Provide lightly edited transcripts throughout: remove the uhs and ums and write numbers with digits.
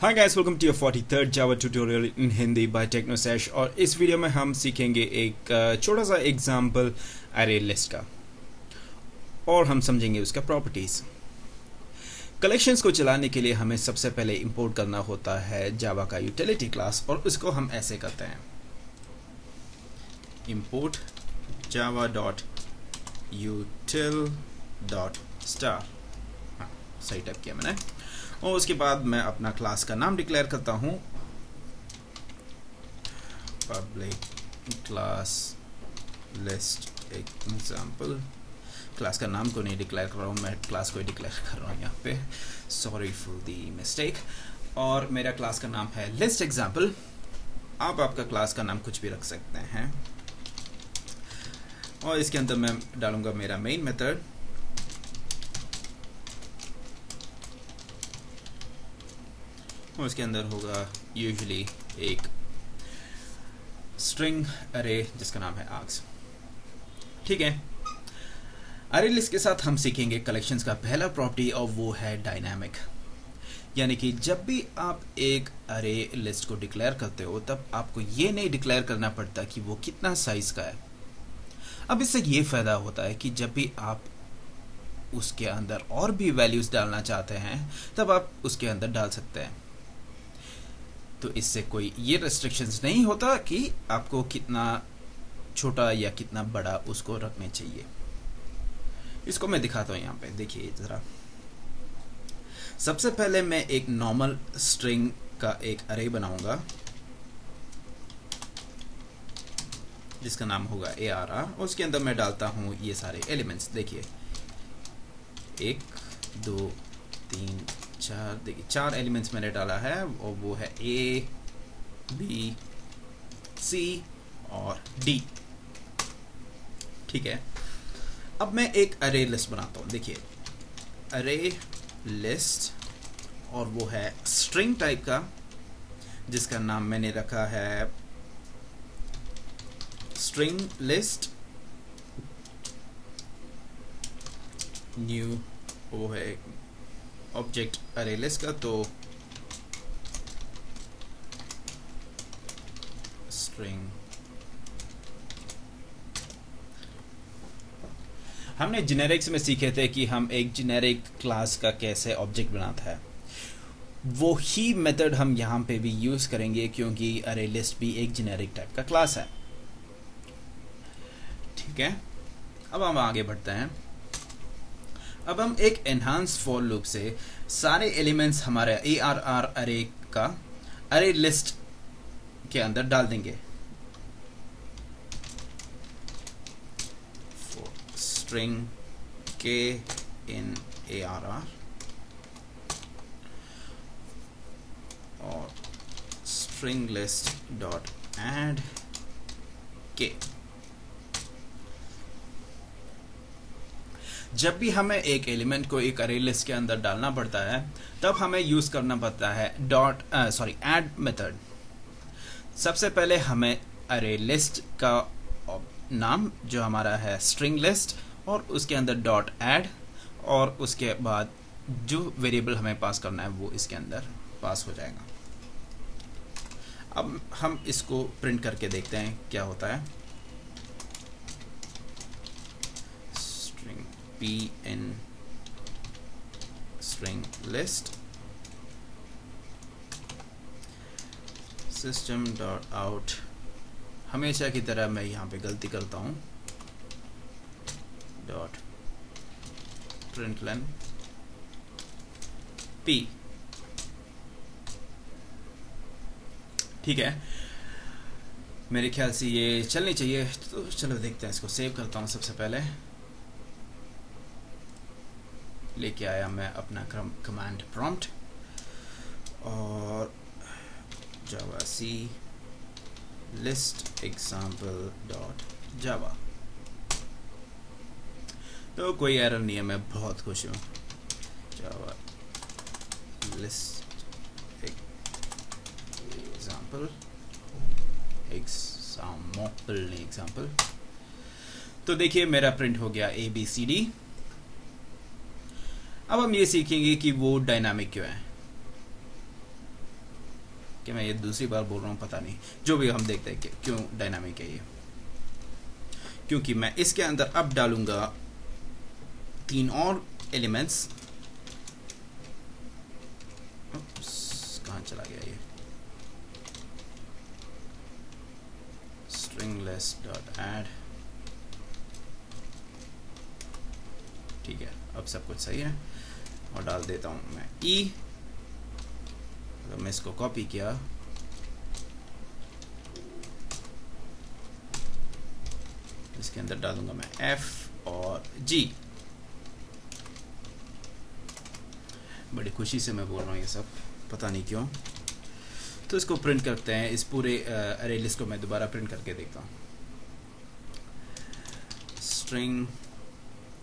Hi guys, welcome to your 43rd Java tutorial in Hindi by Technosesh. और इस video में हम सीखेंगे एक छोटा सा एग्जांपल अरे लिस्ट का और हम समझेंगे उसका प्रॉपर्टीज। कलेक्शंस को चलाने के लिए हमें सबसे पहले इंपोर्ट करना होता है जावा का यूटिलिटी क्लास, और उसको हम ऐसे करते हैं import java.util.star। हाँ, सही टाइप किया मैंने। और उसके बाद मैं अपना क्लास का नाम डिक्लेयर करता हूं, public class list example. Class का नाम को नहीं डिक्लेयर कर रहा हूं, मैं क्लास को ही डिक्लेयर कर रहा हूं यहाँ पे, सॉरी फॉर द मिस्टेक। और मेरा क्लास का नाम है लिस्ट एग्जाम्पल। आप आपका क्लास का नाम कुछ भी रख सकते हैं, और इसके अंदर मैं डालूंगा मेरा मेन मेथड, और उसके अंदर होगा यूजुअली एक स्ट्रिंग अरे जिसका नाम है आर्क्स। ठीक है, अरे लिस्ट के साथ हम सीखेंगे कलेक्शंस का पहला प्रॉपर्टी, और वो है डायनामिक। यानी कि जब भी आप एक अरे लिस्ट को डिक्लेयर करते हो तब आपको ये नहीं डिक्लेयर करना पड़ता कि वो कितना साइज का है। अब इससे ये फायदा होता है कि जब भी आप उसके अंदर और भी वैल्यूज डालना चाहते हैं तब आप उसके अंदर डाल सकते हैं। तो इससे कोई ये रेस्ट्रिक्शंस नहीं होता कि आपको कितना छोटा या कितना बड़ा उसको रखने चाहिए। इसको मैं दिखाता हूं यहाँ पे, देखिए जरा। सबसे पहले मैं एक नॉर्मल स्ट्रिंग का एक अरे बनाऊंगा जिसका नाम होगा ARR, और उसके अंदर मैं डालता हूं ये सारे एलिमेंट्स। देखिए 1 2 3 4, देखिए 4 एलिमेंट्स मैंने डाला है, और वो है A B C और D। ठीक है, अब मैं एक अरे लिस्ट बनाता हूं। देखिए अरे लिस्ट, और वो है स्ट्रिंग टाइप का, जिसका नाम मैंने रखा है स्ट्रिंग लिस्ट न्यू। वो है ऑब्जेक्ट अरे लिस्ट का, तो स्ट्रिंग। हमने जेनेरिक्स में सीखे थे कि हम एक जेनेरिक क्लास का कैसे ऑब्जेक्ट बनाता है, वो ही मेथड हम यहाँ पे भी यूज करेंगे, क्योंकि अरे लिस्ट भी एक जेनेरिक टाइप का क्लास है। ठीक है, अब हम आगे बढ़ते हैं। अब हम एक एनहांस फॉर लूप से सारे एलिमेंट्स हमारे ARR अरे का अरे लिस्ट के अंदर डाल देंगे। स्ट्रिंग k इन ARR और string list dot add k। जब भी हमें एक एलिमेंट को एक अरे लिस्ट के अंदर डालना पड़ता है तब हमें यूज करना पड़ता है ऐड मेथड। सबसे पहले हमें अरे लिस्ट का नाम जो हमारा है स्ट्रिंग लिस्ट, और उसके अंदर डॉट ऐड, और उसके बाद जो वेरिएबल हमें पास करना है वो इसके अंदर पास हो जाएगा। अब हम इसको प्रिंट करके देखते हैं क्या होता है। p in string list system dot out। हमेशा की तरह मैं यहाँ पे गलती करता हूँ, डॉट println p। ठीक है, मेरे ख्याल से ये चलनी चाहिए, तो चलो देखते हैं। इसको सेव करता हूँ। सबसे पहले लेके आया मैं अपना कमांड प्रॉम्प्ट, और जावा सी लिस्ट एग्जाम्पल डॉट जावा। तो कोई एरर नहीं है, मैं बहुत खुश हूँ। जावा लिस्ट एग्जाम्पल नहीं एग्जाम्पल। तो देखिए मेरा प्रिंट हो गया ABCD। अब हम ये सीखेंगे कि वो डायनामिक क्यों है। कि मैं ये दूसरी बार बोल रहा हूँ पता नहीं, जो भी हम देखते हैं कि क्यों डायनामिक है ये, क्योंकि मैं इसके अंदर अब डालूंगा 3 और एलिमेंट्स। कहाँ चला गया ये, stringless.add, ठीक है, अब सब कुछ सही है। और डाल देता हूं मैं e, अगर मैं इसको कॉपी किया इसके अंदर डालूंगा मैं f और g। बड़ी खुशी से मैं बोल रहा हूँ ये सब, पता नहीं क्यों। तो इसको प्रिंट करते हैं, इस पूरे अरे लिस्ट को मैं दोबारा प्रिंट करके देखता हूँ। string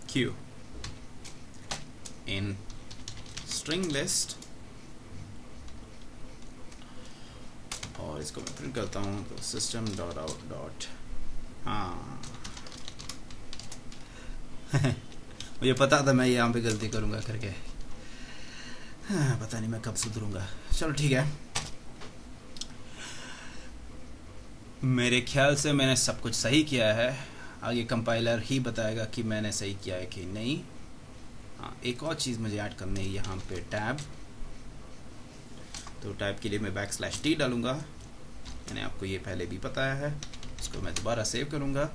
q in string list, और इसको मैं प्रिंट करता हूँ तो system.out. हाँ मुझे पता था मैं यहाँ पे गलती करूँगा करके, हाँ, पता नहीं मैं कब सुधरूंगा। चलो ठीक है, मेरे ख्याल से मैंने सब कुछ सही किया है। आगे कंपाइलर ही बताएगा कि मैंने सही किया है कि नहीं। हाँ, एक और चीज़ मुझे ऐड करनी है यहाँ पे, टैब। तो टैब के लिए मैं \t डालूंगा, मैंने आपको ये पहले भी बताया है। इसको मैं दोबारा सेव करूँगा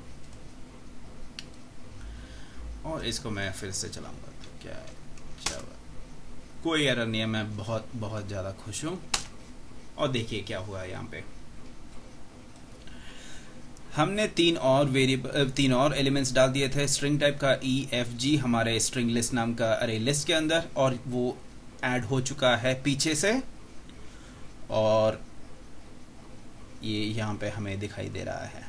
और इसको मैं फिर से चलाऊँगा। तो क्या है, चलो कोई एरर नहीं है, मैं बहुत ज़्यादा खुश हूँ। और देखिए क्या हुआ यहाँ पे, हमने 3 और एलिमेंट्स डाल दिए थे स्ट्रिंग टाइप का e f g हमारे स्ट्रिंग लिस्ट नाम का अरे लिस्ट के अंदर, और वो ऐड हो चुका है पीछे से, और ये यहाँ पे हमें दिखाई दे रहा है।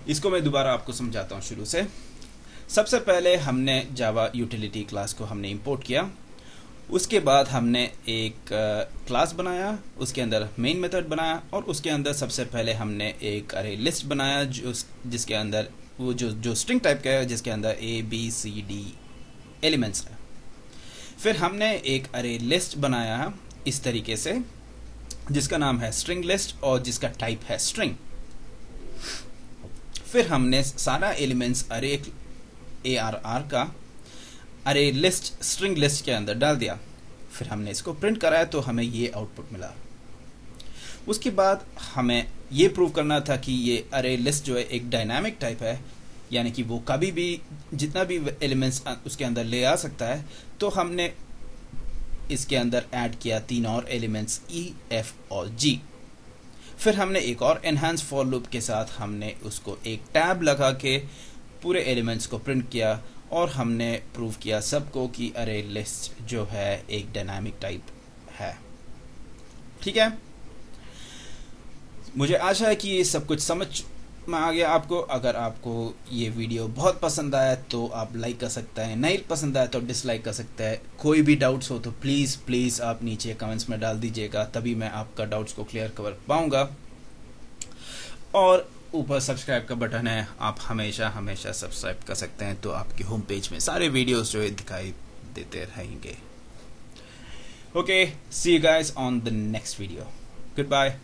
इसको मैं दोबारा आपको समझाता हूँ शुरू से। सबसे पहले हमने जावा यूटिलिटी क्लास को हमने इंपोर्ट किया, उसके बाद हमने एक क्लास बनाया, उसके अंदर मेन मेथड बनाया, और उसके अंदर सबसे पहले हमने एक अरे लिस्ट बनाया जिसके अंदर वो जो स्ट्रिंग टाइप का है, जिसके अंदर ABCD एलिमेंट्स है। फिर हमने एक अरे लिस्ट बनाया इस तरीके से जिसका नाम है स्ट्रिंग लिस्ट और जिसका टाइप है स्ट्रिंग। फिर हमने सारा एलिमेंट्स अरे ARR का अरे लिस्ट स्ट्रिंग लिस्ट के अंदर डाल दिया। फिर हमने इसको प्रिंट कराया तो हमें ये आउटपुट मिला। उसके बाद हमें ये प्रूव करना था कि ये अरे लिस्ट जो है एक डायनामिक टाइप है, यानी कि वो कभी भी जितना भी एलिमेंट्स उसके अंदर ले आ सकता है। तो हमने इसके अंदर ऐड किया 3 और एलिमेंट्स E, F और G। फिर हमने एक और एनहांस फॉर लूप के साथ हमने उसको एक टैब लगा के पूरे एलिमेंट्स को प्रिंट किया, और हमने प्रूव किया सबको कि अरे लिस्ट जो है एक डायनामिक टाइप है। ठीक है, मुझे आशा है कि ये सब कुछ समझ में आ गया आपको। अगर आपको ये वीडियो बहुत पसंद आया तो आप लाइक कर सकते हैं, नहीं पसंद आया तो डिसलाइक कर सकते हैं। कोई भी डाउट्स हो तो प्लीज़ आप नीचे कमेंट्स में डाल दीजिएगा, तभी मैं आपका डाउट्स को क्लियर कर पाऊँगा। और ऊपर सब्सक्राइब का बटन है, आप हमेशा सब्सक्राइब कर सकते हैं, तो आपके होम पेज में सारे वीडियोस जो है दिखाई देते रहेंगे। Okay, see you guys on the next video. Good bye.